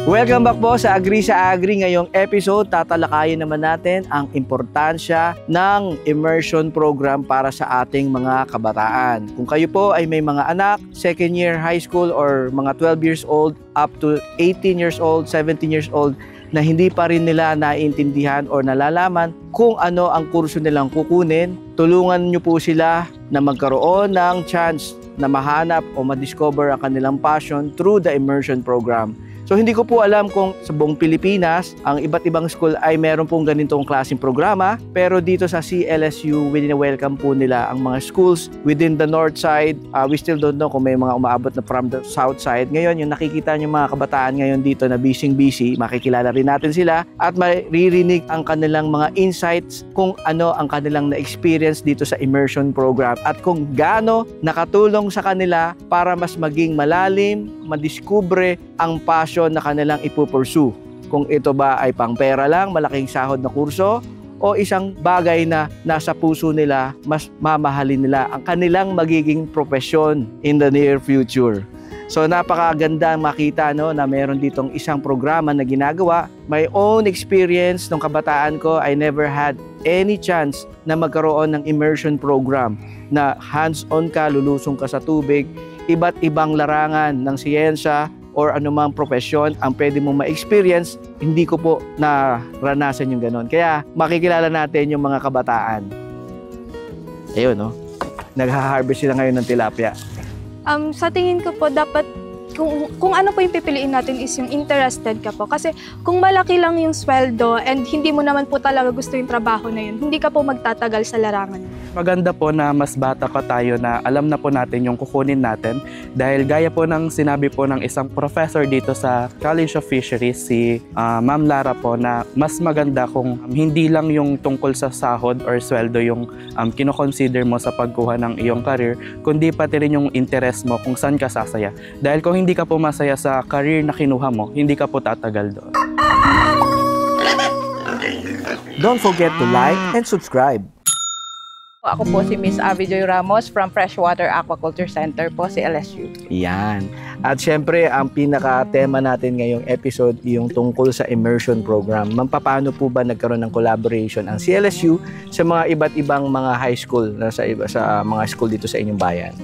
Welcome back po sa Agri sa Agri. Ngayong episode, tatalakayin naman natin ang importansya ng immersion program para sa ating mga kabataan. Kung kayo po ay may mga anak, second year high school or mga 12 years old up to 18 years old, 17 years old, na hindi pa rin nila naiintindihan o nalalaman kung ano ang kurso nilang kukunin, tulungan nyo po sila na magkaroon ng chance na mahanap o madiscover ang kanilang passion through the immersion program. So hindi ko po alam kung sa buong Pilipinas, ang iba't ibang school ay meron pong ganitong klaseng programa. Pero dito sa CLSU, welcome po nila ang mga schools within the north side. We still don't know kung may mga umaabot na from the south side. Ngayon, yung nakikita nyo mga kabataan ngayon dito na busy, makikilala rin natin sila at maririnig ang kanilang mga insights kung ano ang kanilang na-experience dito sa immersion program at kung gaano nakatulong sa kanila para mas maging malalim, madiskubre ang passion na kanilang ipupursue. Kung ito ba ay pang pera lang, malaking sahod na kurso, o isang bagay na nasa puso nila, mas mamahalin nila ang kanilang magiging profesyon in the near future. So napakaganda makita na meron ditong isang programa na ginagawa. My own experience nung kabataan ko, I never had any chance na magkaroon ng immersion program na hands-on ka, lulusong ka sa tubig, iba't ibang larangan ng siyensya or anumang profesyon ang pwede mong ma-experience. Hindi ko po naranasan yung ganon. Kaya makikilala natin yung mga kabataan. Ayun, no? Nagha-harvest sila ngayon ng tilapia. Sa tingin ko po, dapat kung ano po yung pipiliin natin is yung interested ka po. Kasi kung malaki lang yung sweldo and hindi mo naman po talaga gusto yung trabaho na yun, hindi ka po magtatagal sa larangan. Maganda po na mas bata pa tayo na alam na po natin yung kukunin natin dahil gaya po ng sinabi po ng isang professor dito sa College of Fisheries, si Ma'am Lara po, na mas maganda kung hindi lang yung tungkol sa sahod or sweldo yung kinoconsider mo sa pagkuha ng iyong career, kundi pati rin yung interest mo kung saan ka sasaya. Dahil kung hindi ka po masaya sa career na kinuha mo, hindi ka po tatagal doon. Don't forget to like and subscribe. Ako po si Miss Abby Joy Ramos from Freshwater Aquaculture Center po, si LSU. Yan. At syempre, ang pinaka-tema natin ngayong episode yung tungkol sa immersion program. Paano po ba nagkaroon ng collaboration ang CLSU sa mga iba't ibang mga high school na sa mga school dito sa inyong bayan?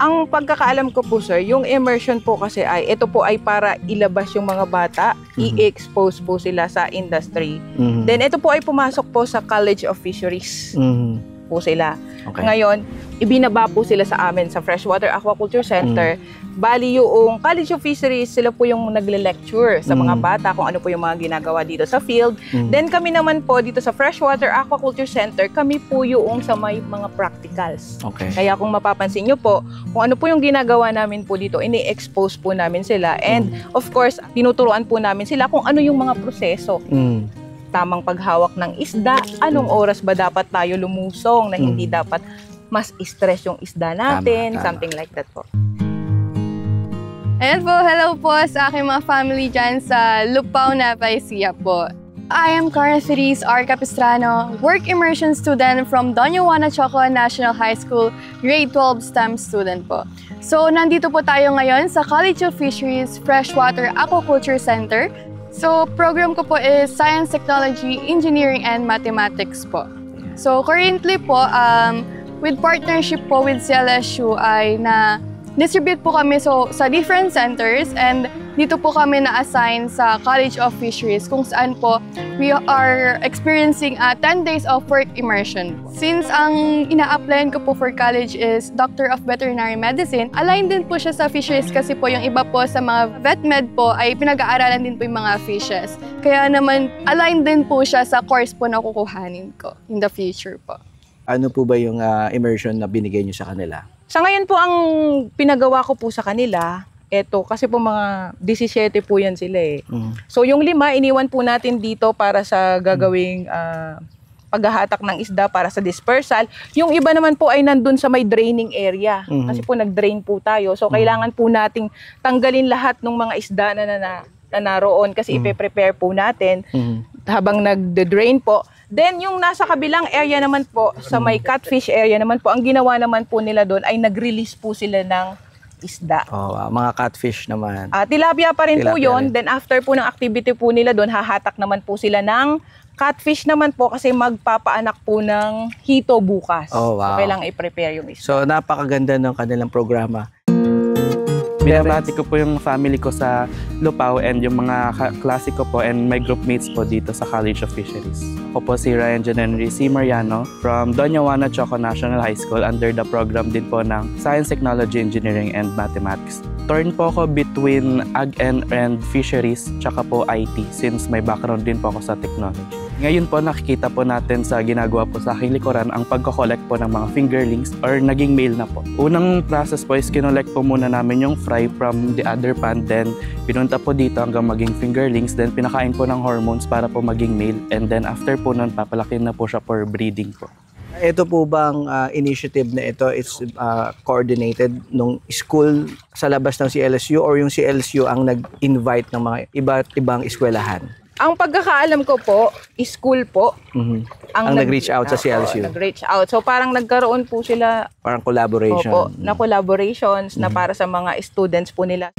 Ang pagkakaalam ko po, sir, yung immersion po kasi ito po ay para ilabas yung mga bata, i-expose po sila sa industry. Then ito po ay pumasok po sa College of Fisheries. Po sila. Okay. Ngayon, ibinaba po sila sa amin sa Freshwater Aquaculture Center. Bali yung College of Fisheries, sila po yung nagle-lecture sa mga bata kung ano po yung mga ginagawa dito sa field. Then kami naman po dito sa Freshwater Aquaculture Center, kami po yung sa may mga practicals. Okay. Kaya kung mapapansin nyo po, kung ano po yung ginagawa namin po dito, ini-expose po namin sila. And of course, tinuturuan po namin sila kung ano yung mga proseso. Tamang paghawak ng isda, anong oras ba dapat tayo lumusong na hindi dapat mas stress yung isda natin, Tama. something like that po. Ayan po, hello po sa aking mga family dyan sa Lupao, Nueva Ecija po. I am Cara Therese R. Capistrano, work immersion student from Doña Juana Choco National High School, grade 12 STEM student po. So, nandito po tayo ngayon sa College of Fisheries Freshwater Aquaculture Center. So, program ko po is Science, Technology, Engineering, and Mathematics po. So, currently po, with partnership po with CLSU ay na-distribute po kami sa different centers and dito po kami na-assign sa College of Fisheries kung saan po we are experiencing 10 days of work immersion. Since ang ina-applyan ko po for college is Doctor of Veterinary Medicine, aligned din po siya sa fisheries kasi po yung iba po sa mga vet med po ay pinag-aaralan din po yung mga fishes. Kaya naman aligned din po siya sa course po na kukuhanin ko in the future po. Ano po ba yung immersion na binigay nyo sa kanila? Sa ngayon po, ang pinagawa ko po sa kanila, kasi po mga 17 po yan sila eh. So yung 5, iniwan po natin dito para sa gagawing paghahatak ng isda para sa dispersal. Yung iba naman po ay nandun sa may draining area. Kasi po nag-drain po tayo. So kailangan po nating tanggalin lahat ng mga isda na naroon kasi ipe-prepare po natin habang nag-drain po. Then yung nasa kabilang area naman po, sa may catfish area naman po, ang ginawa naman po nila doon ay nag-release po sila ng isda. Mga catfish naman. Tilapia pa rin po Tilapia yun. rin. Then after po ng activity po nila doon, hahatak naman po sila ng catfish naman po kasi magpapaanak po ng hito bukas. Oh, wow. So, kailangan i-prepare yung isda. So, napakaganda ng kanilang programa. Binabati ko po yung family ko sa Lupao and yung mga klase ko po and my groupmates po dito sa College of Fisheries. Ako po si Ryan Janenry C. Mariano from Doña Juana Choco National High School under the program din po ng Science, Technology, Engineering, and Mathematics. Turn po ako between Ag and Fisheries tsaka po IT since may background din po ako sa technology. Ngayon po nakikita po natin sa ginagawa po sa aking likuran ang pagko-collect po ng mga fingerlings or naging male na po. Unang process po is kinolect po muna namin yung fry from the other pan, then pinunta po dito hanggang maging fingerlings, then pinakain po ng hormones para po maging male, and then after po nun papalakin na po siya for breeding po. Ito po bang initiative na ito is coordinated nung school sa labas ng CLSU or yung CLSU ang nag-invite ng mga iba't ibang eskwelahan? Ang pagkakaalam ko po, school po. Ang nag-reach out sa CLSU. Nag-reach out. So parang nagkaroon po sila Parang collaboration. na collaborations na para sa mga students po nila.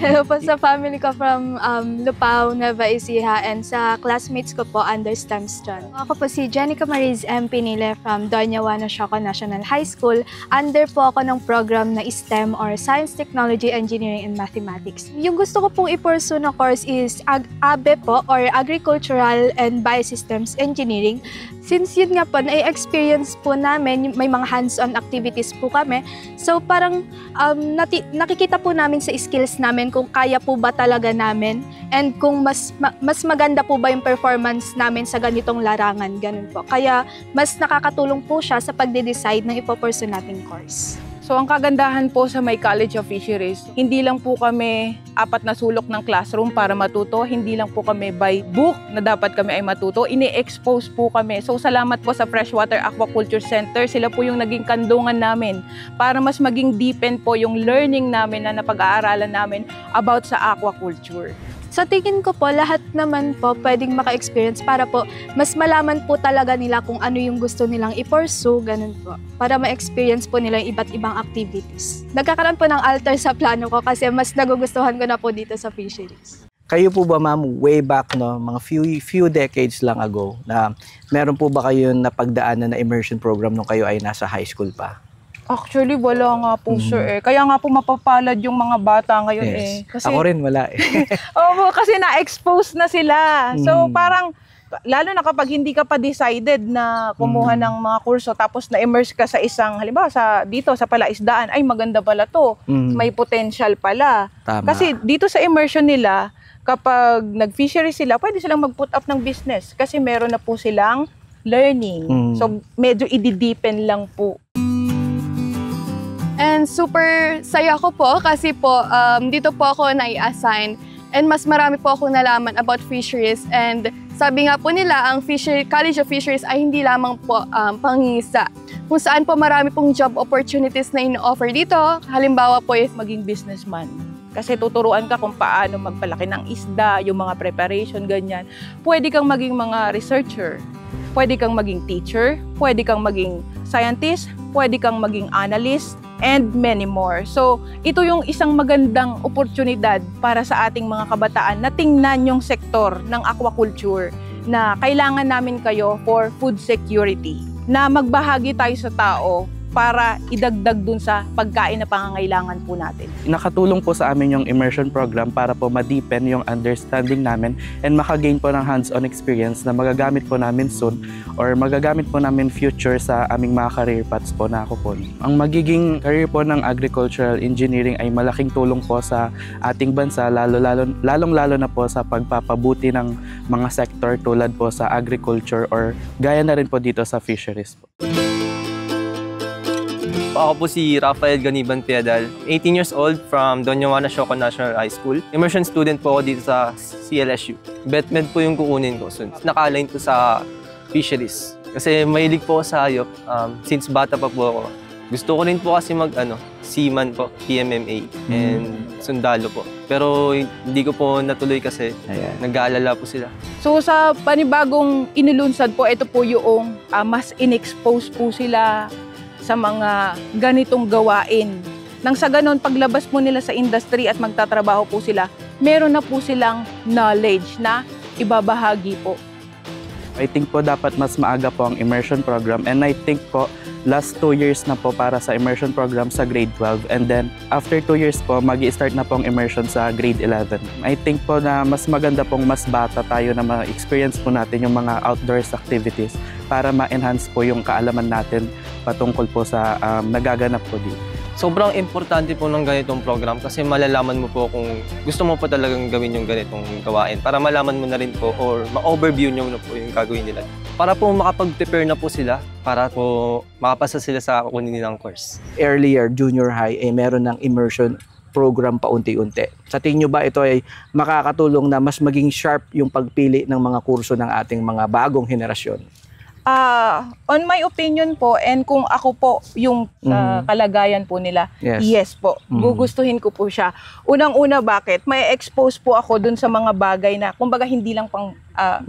Hello po sa family ko from Lupao, Nueva Ecija, and sa classmates ko po under STEM Strand. Ako po si Jenica Mariz M. Pinile from Doña Juana Choco National High School. Under po ako ng program na STEM or Science, Technology, Engineering, and Mathematics. Yung gusto ko pong i-pursue na course is ABE po or Agricultural and Biosystems Engineering. Since yun nga po, na-experience po namin, may mga hands-on activities po kami. So parang nakikita po namin sa skills namin kung kaya po ba talaga namin and kung mas maganda po ba yung performance namin sa ganitong larangan, ganun po. Kaya mas nakakatulong po siya sa pagde-decide ng ipopursue nating course. So ang kagandahan po sa may College of Fisheries, hindi lang po kami 4 na sulok ng classroom para matuto, hindi lang po kami by book na dapat kami ay matuto, ini-expose po kami. So salamat po sa Freshwater Aquaculture Center, sila po yung naging kandungan namin para mas maging deepen po yung learning namin na napag-aaralan namin about sa aquaculture. Sa tingin ko po, lahat naman po pwedeng maka-experience para po mas malaman po talaga nila kung ano yung gusto nilang i-pursue, ganun po. Para ma-experience po nila yung iba't ibang activities. Nagkakaroon po ng alter sa plano ko kasi mas nagugustuhan ko na po dito sa fisheries. Kayo po ba ma'am, way back mga few decades lang ago, na meron po ba kayo napagdaanan na immersion program nung kayo ay nasa high school pa? Actually, wala nga po sir eh. Kaya nga po mapapalad yung mga bata ngayon eh. Kasi, Ako rin wala eh. kasi na-expose na sila. So parang, lalo na kapag hindi ka pa decided na kumuha ng mga kurso tapos na-immerse ka sa isang, halimbawa dito sa palaisdaan, ay maganda pala to, may potential pala. Tama. Kasi dito sa immersion nila, kapag nag-fishery sila, pwede silang mag-put up ng business kasi meron na po silang learning. So medyo i-deepen lang po. And super saya ko po kasi po dito po ako nai-assign and mas marami po ako nalaman about fisheries. And sabi nga po nila, ang College of Fisheries ay hindi lamang po pangisa. Kung saan po marami pong job opportunities na ino-offer dito. Halimbawa po is Maging businessman. Kasi tuturuan ka kung paano magpalaki ng isda, yung mga preparation, ganyan. Pwede kang maging mga researcher. Pwede kang maging teacher. Pwede kang maging scientist. Pwede kang maging analyst. And many more. So, ito yung isang magandang oportunidad para sa ating mga kabataan na tingnan yung sektor ng aquaculture na kailangan namin kayo for food security. Na magbahagi tayo sa tao para idagdag dun sa pagkain na pangangailangan po natin. Nakatulong po sa amin yung immersion program para po ma-deepen yung understanding namin and makagain po ng hands-on experience na magagamit po namin soon or magagamit po namin future sa aming mga career paths po na kukunin. Ang magiging career po ng agricultural engineering ay malaking tulong po sa ating bansa, lalong-lalo na po sa pagpapabuti ng mga sector tulad po sa agriculture or gaya na rin po dito sa fisheries po. Ako po si Rafael Ganiban Piedal, 18 years old from Doña Juana Choco National High School. Immersion student po ako dito sa CLSU. BetMed po yung kukunin ko. So, naka-align po sa fisheries. Kasi mahilig po ako sa hayop since bata pa po ako. Gusto ko rin po kasi seaman po, PMMA, and sundalo po. Pero hindi ko po natuloy kasi nag-aalala po sila. So sa panibagong inulunsad po, ito po yung mas in-expose po sila sa mga ganitong gawain Nang sa ganon, paglabas po nila sa industry at magtatrabaho po sila, meron na po silang knowledge na ibabahagi po. I think po dapat mas maaga po ang immersion program, and I think po last 2 years na po para sa immersion program sa grade 12, and then after 2 years po magi-start na po ang immersion sa grade 11. I think po na mas maganda pong mas bata tayo na ma-experience po natin yung mga outdoors activities para ma-enhance po yung kaalaman natin patungkol po sa nagaganap po dito. Sobrang importante po ng ganitong program kasi malalaman mo po kung gusto mo po talagang gawin yung ganitong gawain para malaman mo na rin po or ma-overview nyo na po yung gagawin nila. Para po makapag-prepare na po sila para po makapasa sila sa kunin nilang course. Earlier, junior high, meron ng immersion program paunti-unti. Sa tingin nyo ba ito ay makakatulong na mas maging sharp yung pagpili ng mga kurso ng ating mga bagong henerasyon? On my opinion po, and kung ako po yung kalagayan po nila, yes po, gugustuhin ko po siya. Unang-una, bakit? May expose po ako dun sa mga bagay na, kumbaga hindi lang pang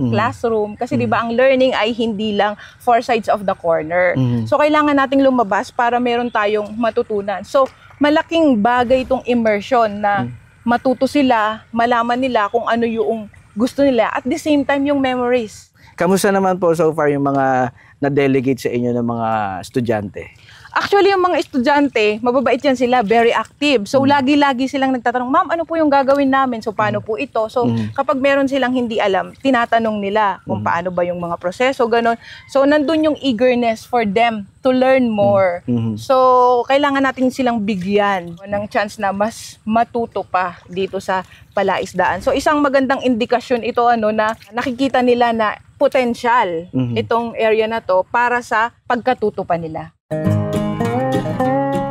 classroom, kasi di ba ang learning ay hindi lang four sides of the corner. So kailangan nating lumabas para meron tayong matutunan. So malaking bagay itong immersion na matuto sila, malaman nila kung ano yung gusto nila, at the same time yung memories. Kamusta naman po so far yung mga na-delegate sa inyo ng mga estudyante? Actually, yung mga estudyante, mababait yan sila, very active. So, lagi-lagi silang nagtatanong, ma'am, ano po yung gagawin namin? So, paano po ito? So, kapag meron silang hindi alam, tinatanong nila kung paano ba yung mga proseso, ganon. So, nandun yung eagerness for them to learn more. So, kailangan natin silang bigyan ng chance na mas matuto pa dito sa palaisdaan. So, isang magandang indikasyon ito, na nakikita nila na potential itong area na to para sa pagkatuto pa nila.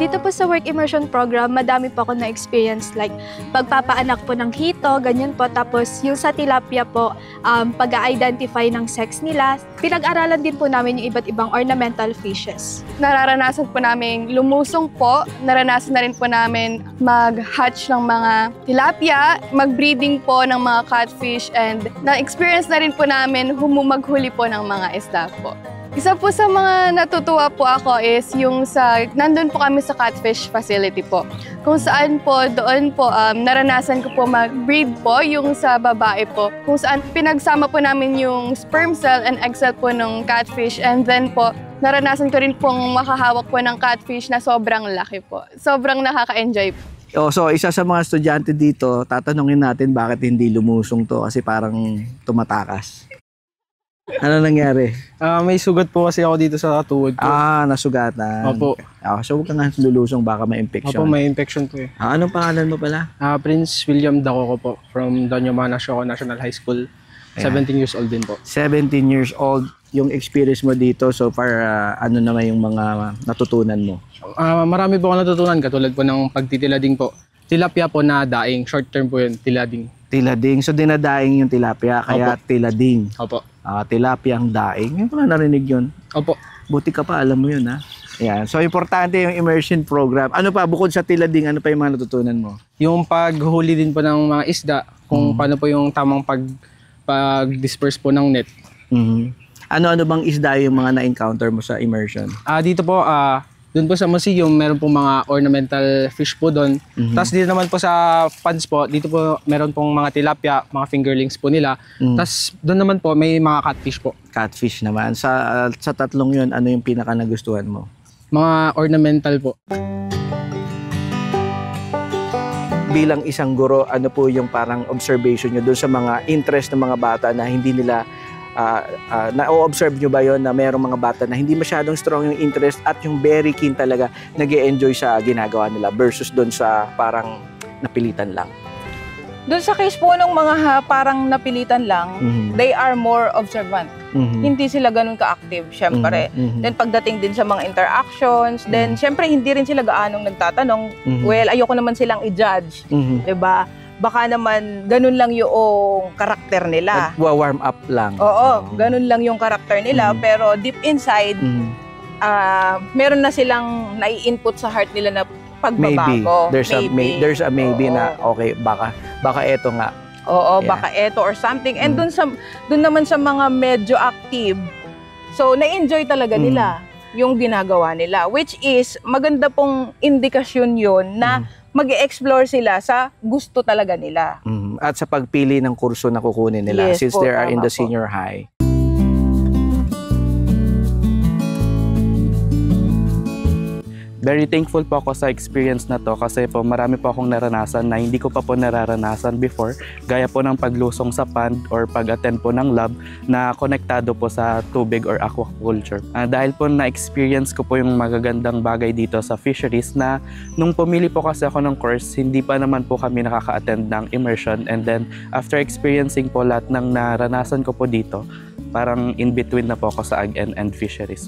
Dito po sa work immersion program, madami po ako na-experience like pagpapaanak po ng hito, ganyan po. Tapos yung sa tilapia po, pag-identify ng sex nila. Pinag-aralan din po namin yung iba't ibang ornamental fishes. Nararanasan po namin lumusong po. Naranasan na rin po namin mag-hatch ng mga tilapia, mag-breeding po ng mga catfish, and na-experience na rin po namin maghuli po ng mga isda po. Isa po sa mga natutuwa po ako is yung nandun po kami sa catfish facility po. Kung saan po, doon po, naranasan ko po mag-breed po yung sa babae po. Kung saan pinagsama po namin yung sperm cell and egg cell po ng catfish, and then po, naranasan ko rin pong makahawak po ng catfish na sobrang laki po. Sobrang nakaka-enjoy po. So, isa sa mga estudyante dito, tatanungin natin bakit hindi lumusong to kasi parang tumatakas. Ano nangyari? May sugat po kasi ako dito sa tuhod ko. Nasugatan. Opo. So, huwag ka nga lulusong, baka may infection. Opo, may infection po eh. Anong pangalan mo pala? Prince William Dacoco po, from Doña Juana Shoco National High School. 17 years old din po. 17 years old. Yung experience mo dito, so far, ano naman yung mga natutunan mo? Marami po ako natutunan, katulad po ng pagtitilading po. Tilapia po na daing, short term po yun, tilading. Tilading. So, dinadaing yung tilapia, kaya Opo. tilading. Opo. Tilapia ang daing. Yung pala narinig yun. Opo. Buti ka pa, alam mo yun, ha? Yan. So, importante yung immersion program. Ano pa, bukod sa tilading, ano pa yung mga natutunan mo? Yung paghuli din po ng mga isda, kung paano po yung tamang pag-disperse po ng net. Ano-ano bang isda yung mga na-encounter mo sa immersion? Dito po, doon po sa museum, meron po mga ornamental fish po doon. Tapos dito naman po sa ponds po, dito po meron pong mga tilapia, mga fingerlings po nila. Tapos doon naman po may mga catfish po. Catfish naman. Sa tatlong yun, ano yung pinaka nagustuhan mo? Mga ornamental po. Bilang isang guro, ano po yung parang observation nyo doon sa mga interest ng mga bata na hindi nila na-observe nyo ba yon na mayroong mga bata na hindi masyadong strong yung interest at yung very keen talaga nag-e-enjoy sa ginagawa nila versus doon sa parang napilitan lang? Doon sa case po ng mga parang napilitan lang, they are more observant. Hindi sila ganun ka-active, syempre. Then pagdating din sa mga interactions, then syempre hindi rin sila gaanong nagtatanong. Well, ayoko naman silang i-judge, 'di ba? Baka naman ganun lang yung karakter nila. Warm up lang. Oo, ganun lang yung karakter nila, pero deep inside, meron na silang nai-input sa heart nila na pagbabago. Maybe. There's a maybe na okay, baka eto nga. Oo, baka eto or something. And dun naman sa mga medyo active, so na-enjoy talaga nila. yung ginagawa nila. Which is, maganda pong indikasyon yun na mag-explore sila sa gusto talaga nila. At sa pagpili ng kurso na kukunin nila, Yes since po, they are in tama the po. senior high. Very thankful po ako sa experience na to kasi po marami po akong naranasan na hindi ko pa po nararanasan before. Gaya po ng paglusong sa pond or pag-attend po ng lab na konektado po sa tubig or aquaculture. Dahil po na-experience ko po yung magagandang bagay dito sa fisheries na nung pumili po kasi ako ng course, hindi pa naman po kami nakaka-attend ng immersion. And then after experiencing po lahat ng naranasan ko po dito, parang in between na po ako sa ag and fisheries.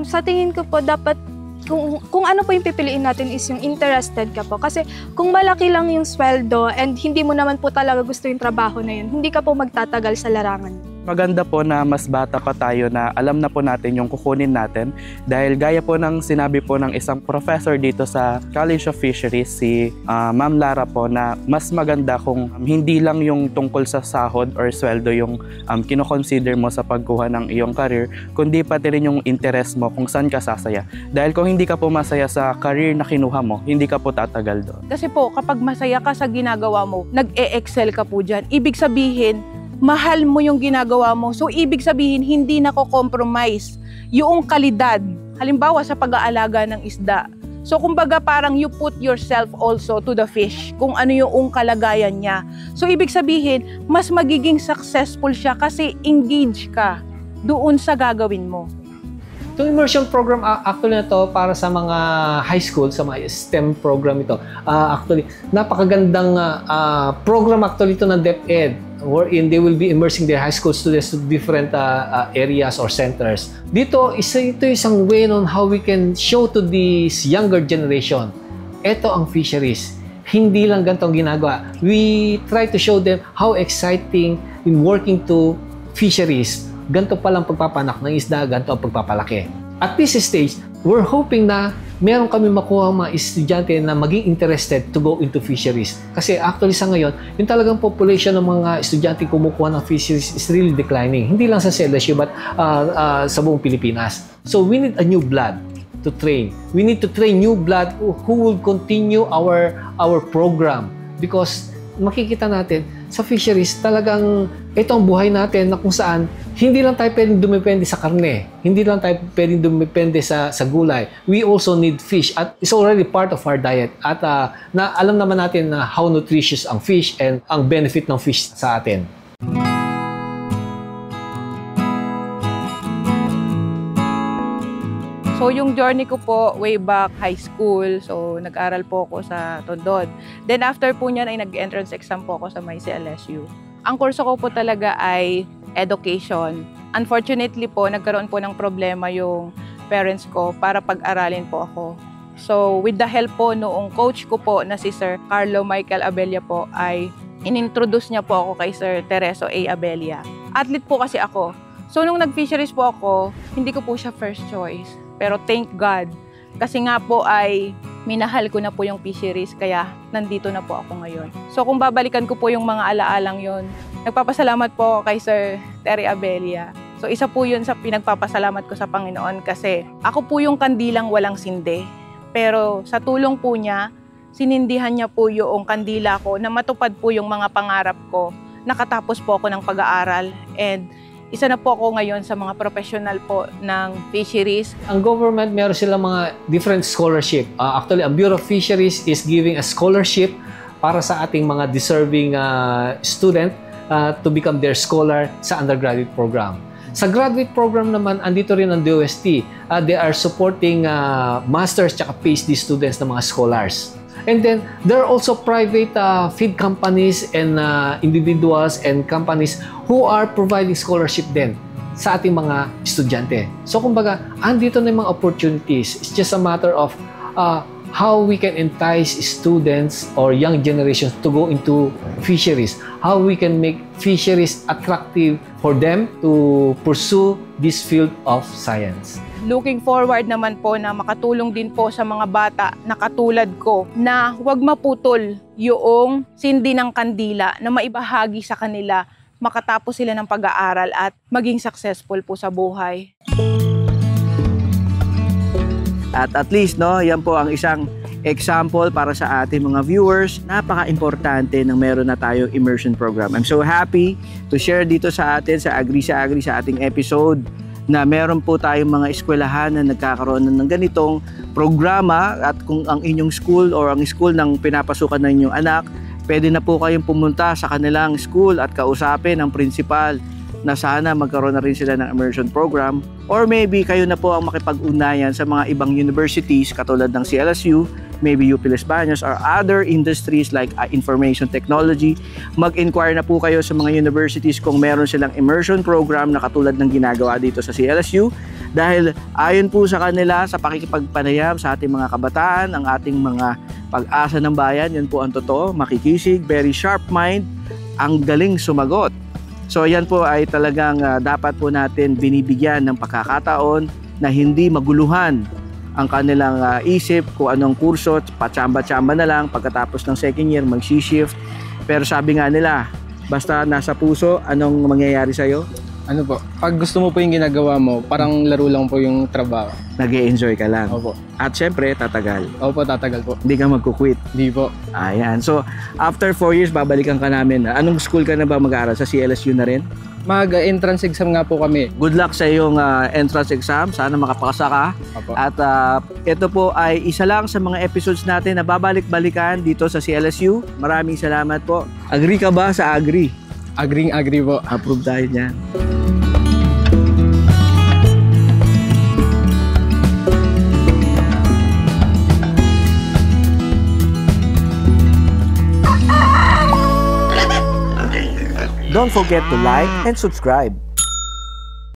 Sa tingin ko po, dapat kung ano po yung pipiliin natin is yung interested ka po. Kasi kung malaki lang yung sweldo and hindi mo naman po talaga gusto yung trabaho na yun, hindi ka po magtatagal sa larangan. Maganda po na mas bata pa tayo na alam na po natin yung kukunin natin dahil gaya po ng sinabi po ng isang professor dito sa College of Fisheries, si Ma'am Lara po, na mas maganda kung hindi lang yung tungkol sa sahod or sweldo yung kinoconsider mo sa pagkuha ng iyong career, kundi pati rin yung interest mo kung saan ka sasaya. Dahil kung hindi ka po masaya sa career na kinuha mo, hindi ka po tatagal doon. Kasi po, kapag masaya ka sa ginagawa mo, nag-e-excel ka po dyan. Ibig sabihin, mahal mo yung ginagawa mo. So, ibig sabihin, hindi nako-compromise yung kalidad. Halimbawa, sa pag-aalaga ng isda. So, kumbaga, parang you put yourself also to the fish, kung ano yung kalagayan niya. So, ibig sabihin, mas magiging successful siya kasi engage ka doon sa gagawin mo. Itong immersion program, actually na to para sa mga high school, sa mga STEM program ito. Actually, napakagandang program actually ito ng DepEd, wherein they will be immersing their high school students to different areas or centers. Dito, ito isang way on how we can show to this younger generation, ito ang fisheries. Hindi lang ganito ang ginagawa. We try to show them how exciting in working to fisheries. Ganito palang pagpapanak ng isda, ganito ang pagpapalaki. At this stage, we're hoping na meron kami makuha mga estudyante na maging interested to go into fisheries. Kasi actually sa ngayon, yung talagang population ng mga estudyante kumukuha ng fisheries is really declining. Hindi lang sa CLSU but sa buong Pilipinas. So we need a new blood to train. We need to train new blood who will continue our program. Because makikita natin, sa fisheries, talagang ito ang buhay natin na kung saan hindi lang tayo pwedeng dumepende sa karne, hindi lang tayo pwedeng dumepende sa gulay. We also need fish at it's already part of our diet. At na alam naman natin na how nutritious ang fish and ang benefit ng fish sa atin. So, yung journey ko po way back high school. So, nag-aral po ako sa Tondod. Then, after po niyan ay nag-entrance exam po ako sa may CLSU. Ang kurso ko po talaga ay education. Unfortunately po, nagkaroon po ng problema yung parents ko para pag-aralin po ako. So, with the help po noong coach ko po na si Sir Carlo Michael Abella po, ay inintroduce niya po ako kay Sir Tereso A. Abella. Athlete po kasi ako. So, nung nag-fisheries po ako, hindi ko po siya first choice. Pero thank God, kasi nga po ay minahal ko na po yung fisheries, kaya nandito na po ako ngayon. So kung babalikan ko po yung mga alaalang yon, nagpapasalamat po kay Sir Terry Abella. So isa po yun sa pinagpapasalamat ko sa Panginoon kasi ako po yung kandilang walang sindi. Pero sa tulong po niya, sinindihan niya po yung kandila ko na matupad po yung mga pangarap ko. Nakatapos po ako ng pag-aaral and isa na po ako ngayon sa mga professional po ng fisheries. Ang government, meron silang mga different scholarship. Actually, ang Bureau of Fisheries is giving a scholarship para sa ating mga deserving student to become their scholar sa undergraduate program. Sa graduate program naman, andito rin ang DOST. They are supporting master's at PhD students ng mga scholars. And then, there are also private feed companies and individuals and companies who are providing scholarship din sa ating mga estudyante. So, kumbaga, andito na yung mga opportunities. It's just a matter of how we can entice students or young generations to go into fisheries. How we can make fisheries attractive for them to pursue this field of science. Looking forward naman po na makatulong din po sa mga bata na katulad ko na huwag maputol yung sindi ng kandila na maibahagi sa kanila, makatapos sila ng pag-aaral at maging successful po sa buhay. At least, no, yan po ang isang example para sa ating mga viewers. Napaka-importante ng meron na tayong immersion program. I'm so happy to share dito sa atin sa Agri sa ating episode na meron po tayong mga eskwelahan na nagkakaroon ng ganitong programa, at kung ang inyong school or ang school ng pinapasukan ng inyong anak, pwede na po kayong pumunta sa kanilang school at kausapin ang principal na sana magkaroon na rin sila ng immersion program, or maybe kayo na po ang makipag-ugnayan sa mga ibang universities katulad ng CLSU, maybe UP Los Baños, or other industries like information technology. Mag-inquire na po kayo sa mga universities kung meron silang immersion program na katulad ng ginagawa dito sa CLSU, dahil ayon po sa kanila sa pakikipagpanayam sa ating mga kabataan, ang ating mga pag-asa ng bayan, yun po ang totoo, makikisig, very sharp mind, ang galing sumagot. So yan po ay talagang dapat po natin binibigyan ng pagkakataon na hindi maguluhan ang kanilang isip kung anong kurso, pachamba-chamba na lang, pagkatapos ng second year mag-shift. Pero sabi nga nila, basta nasa puso, anong mangyayari sa'yo? Ano po, pag gusto mo po yung ginagawa mo, parang laro lang po yung trabaho. Nag-e-enjoy ka lang. Opo. At syempre, tatagal. Opo, tatagal po. Hindi ka magkukwit. Hindi po. Ayan. So, after 4 years, babalikan ka namin. Anong school ka na ba mag-aaral? Sa CLSU na rin? Mag-entrance exam nga po kami. Good luck sa iyong entrance exam. Sana makapasa ka. Opo. At ito po ay isa lang sa mga episodes natin na babalik-balikan dito sa CLSU. Maraming salamat po. Agree ka ba sa Agri? Agring-agree po. Approve tayo niyan. Don't forget to like and subscribe.